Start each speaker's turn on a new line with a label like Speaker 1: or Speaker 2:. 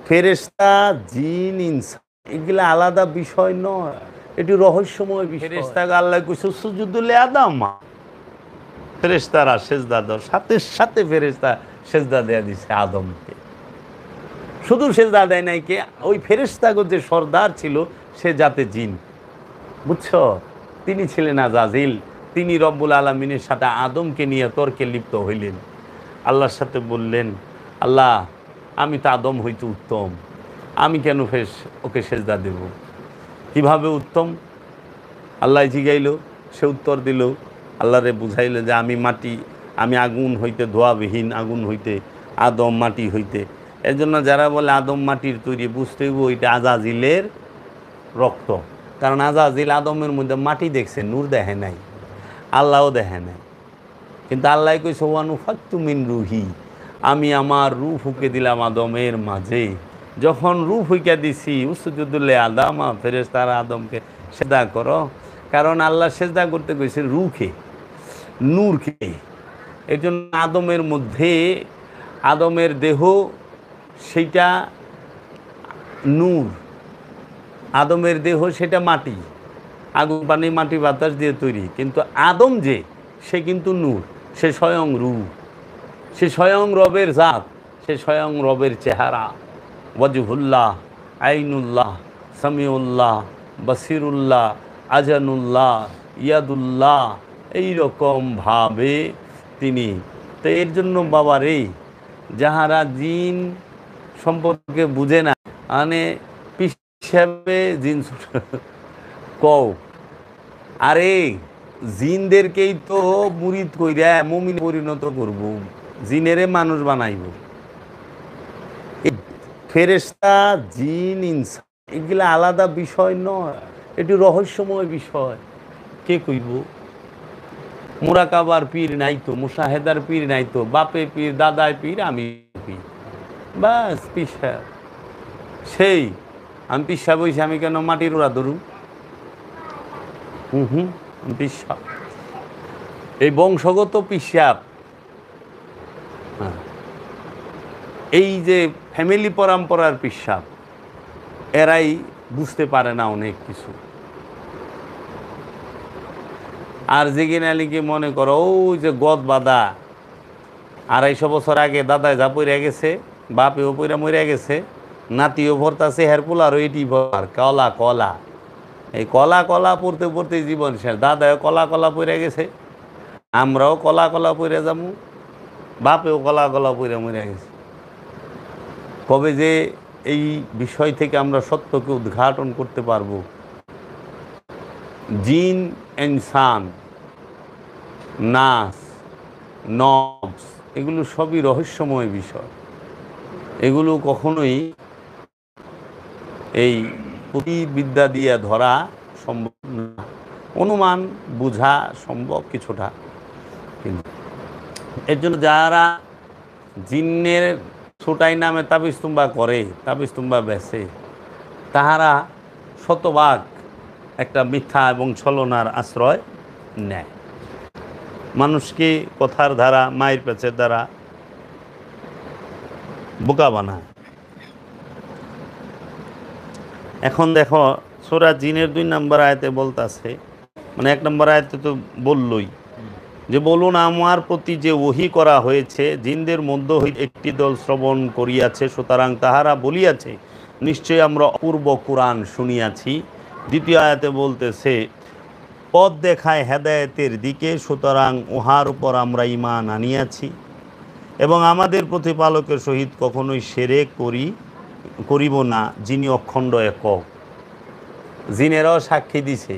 Speaker 1: ফেরেশতা, জিন, ইনসান এগুলা আলাদা বিষয় নয়, এটি রহস্যময় বিষয়। ফেরেশতাকে আল্লাহ কইছে সুজুদু লি আদম, ফেরেশতারা সেজদা দাও, সাথে সাথে ফেরেশতা সেজদা দেয়া দিছে আদমকে। শুধু সেজদা দেয় নাই কে, ওই ফেরেশতাগো যে সর্দার ছিল সে জাতে জিন, বুঝছো? তিনি ছিলেন আজাজিল। তিনি রব্বুল আলামিনের সাথে আদমকে নিয়ে তর্কে লিপ্ত হইলেন। আল্লাহর সাথে বললেন, আল্লাহ আমি তো আদম হইতে উত্তম, আমি কেন ওকে সেজদা দেব? কিভাবে উত্তম? আল্লাহ জিগাইল, সে উত্তর দিল, আল্লাহরে বুঝাইল যে আমি মাটি, আমি আগুন হইতে, ধোয়াবিহীন আগুন হইতে, আদম মাটি হইতে। এর জন্য যারা বলে আদম মাটির তৈরি, বুঝতে হইব ওইটা আজাজিলের রক্ত। কারণ আজাজিল আদমের মধ্যে মাটি দেখছে, নূর দেখে নাই, আল্লাহও দেখে নাই। কিন্তু আল্লাহ কইছে ওয়ানুফাক্তু মিন রুহি, আমি আমার রূহ ফুঁকে দিলাম আদমের মাঝে। যখন রূহ ফুঁকে দিছি, উসজুদু লি আদম, ফেরেশতারা আদমকে সেজদা করো। কারণ আল্লাহ সেজদা করতে কইছে রূহকে, নূরকে। এই জন্য আদমের মধ্যে, আদমের দেহ সেইটা নূর, আদমের দেহ সেটা মাটি, আগুন পানি মাটি বাতাস দিয়ে তৈরি। কিন্তু আদম যে, সে কিন্তু নূর, সে স্বয়ং রূহ, সে স্বয়ং রবের জাত, সে স্বয়ং রবের চেহারা। ওয়াজহুল্লাহ, আইনুল্লাহ, সামিউল্লাহ, বসিরুল্লাহ, আজানুল্লাহ, ইয়াদুল্লাহ, এইরকমভাবে তিনি। তো এর জন্য বাবারে, যাহারা জিন সম্পর্কে বুঝে না, মানে হিসাবে জিন কও, আরে জিনদেরকেই তো মুরিদ কইরা মুমিনে পরিণত করব, জিনেরে মানুষ বানাইব। ফেরেশতা, জিন, ইনসান এগুলা আলাদা বিষয় নয়, এটি রহস্যময় বিষয়। কে কইব? মুরাকাবার পীর নাই তো, মুশাহেদার পীর নাই তো, বাপে পীর, দাদায় পীর, আমি পীর, বাস পিসা। সেই আমি পিসা বইছি, আমি কেন মাটির ওরা ধরু? পিসাব, এই বংশগত পিসাব। এই যে ফ্যামিলি পরম্পরার পিসাব, এরাই বুঝতে পারে না অনেক কিছু। আর যেগিনালিকে মনে করো ওই যে গদ বাদা, 250 বছর আগে দাদায় যা পইরা গেছে, বাপেও পইরা মইরা গেছে, নাতিও ভরতাছে, হেরপুল আর এটি ভর কলা কলা, এই কলা কলা পড়তে পড়তে জীবন শেষ। দাদাও কলা কলা পইরা গেছে, আমরাও কলা কলা পইরা যাবো, বাপেও কলা কলা পইরা মইরা গেছে। কবে যে এই বিষয় থেকে আমরা সত্যকে উদ্ঘাটন করতে পারবো? জিন, ইনসান, নাস, নবস এগুলো সবই রহস্যময় বিষয়। এগুলো কখনোই এই পুঁথিবিদ্যা দিয়ে ধরা সম্ভব না, অনুমান বোঝা সম্ভব কিছুটা। কিন্তু এর জন্য যারা জিন্নের ছোটাই নামে তাবিজতুম্বা করে, তাবিজতুম্বা বেচে, তাহারা শতভাগ একটা মিথ্যা এবং ছলনার আশ্রয় নেয়, মানুষকে কথার দ্বারা, মায়ের পেঁচের দ্বারা বোকা বানায়। এখন দেখো সূরা জিনের 2 নম্বর আয়াতে বলতাছে, মানে 1 নম্বর আয়াতে তো বললই যে বলুন আমার প্রতি যে ওহী করা হয়েছে, জিনদের মধ্য হইতে একটি দল শ্রবণ করিয়াছে, সুতরাং তাহারা বলিয়াছে নিশ্চয়ই আমরা অপূর্ব কুরআন শুনিয়াছি। দ্বিতীয় আয়াতে বলতেছে পথ দেখায় হেদায়েতের দিকে, সুতরাং উহার উপর আমরা ঈমান আনিয়াছি এবং আমাদের প্রতিপালকের সহিত কখনোই শিরক করিব না, যিনি অখণ্ড একক। জিনেরাও সাক্ষী দিছে